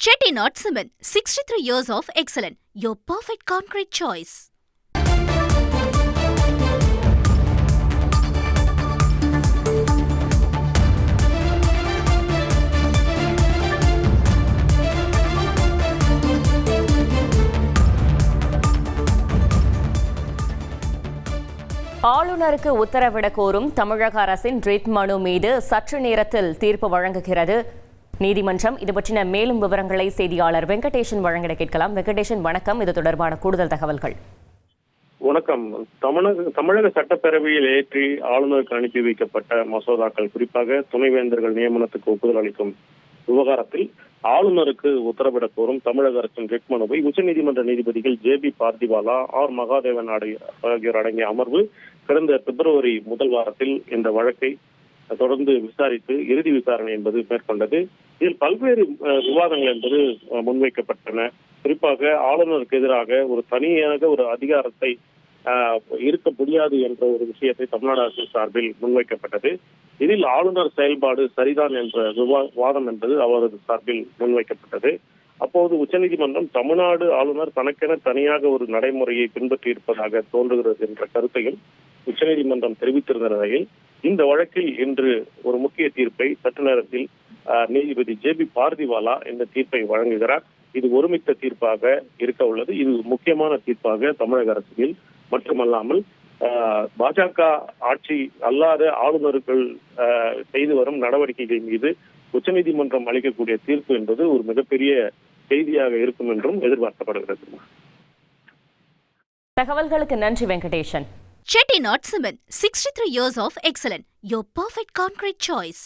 Chettinad Cement, 63 years of excellence. Your perfect concrete choice. ஆளுநருக்கு உத்தரவிடக் கோரும் தமிழக அரசின் ரிட் மனு மீது சற்று நேரத்தில் தீர்ப்பு வழங்குகிறது நீதிமன்றம். இது பற்றின மேலும் விவரங்களை செய்தியாளர் வெங்கடேஷன் வழங்கிட கேட்கலாம். வெங்கடேஷன், வணக்கம். இது தொடர்பான கூடுதல் தகவல்கள். வணக்கம். தமிழக சட்டப்பேரவையில் ஏற்றி ஆளுநருக்கு அனுப்பி வைக்கப்பட்ட மசோதாக்கள், குறிப்பாக துணைவேந்தர்கள் நியமனத்துக்கு ஒப்புதல் அளிக்கும் விவகாரத்தில் ஆளுநருக்கு உத்தரவிடக் கோரும் தமிழக அரசின் ரிட் மனுவை உச்சநீதிமன்ற நீதிபதிகள் JB பார்திவாலா, R மகாதேவன் ஆகியோர் அடங்கிய அமர்வு கடந்த பிப்ரவரி முதல் வாரத்தில் இந்த வழக்கை தொடர்ந்து விசாரித்து இறுதி விசாரணை என்பது மேற்கொண்டது. இதில் பல்வேறு விவாதங்கள் என்பது முன்வைக்கப்பட்டன. குறிப்பாக ஆளுநருக்கு எதிராக ஒரு தனியாக ஒரு அதிகாரத்தை இருக்க முடியாது என்ற ஒரு விஷயத்தை தமிழ்நாடு அரசு சார்பில் முன்வைக்கப்பட்டது. இதில் ஆளுநர் செயல்பாடு சரிதான் என்ற வாதம் என்பது அவரது சார்பில் முன்வைக்கப்பட்டது. அப்போது உச்சநீதிமன்றம் தமிழ்நாடு ஆளுநர் தனக்கென தனியாக ஒரு நடைமுறையை பின்பற்றி இருப்பதாக தோன்றுகிறது என்ற கருத்தையும் உச்சநீதிமன்றம் தெரிவித்திருந்த நிலையில் இந்த வழக்கில் இன்று ஒரு முக்கிய தீர்ப்பை சற்று நேரத்தில் நீதிபதி JB பார்திவாலா இந்த தீர்ப்பை வழங்குகிறார். இது ஒருமித்த தீர்ப்பாக இருக்க உள்ளது. இது முக்கியமான தீர்ப்பாக தமிழக அரசியல் மட்டுமல்லாமல் பாஜக ஆட்சி அல்லாத ஆளுநர்கள் செய்து வரும் நடவடிக்கைகள் மீது உச்சநீதிமன்றம் அளிக்கக்கூடிய தீர்ப்பு என்பது ஒரு மிகப்பெரிய செய்தியாக இருக்கும் என்றும் எதிர்பார்க்கப்படுகிறது. தகவல்களுக்கு நன்றி Venkatesan. Chettinad Cement, 63 years of excellence. Your perfect concrete choice.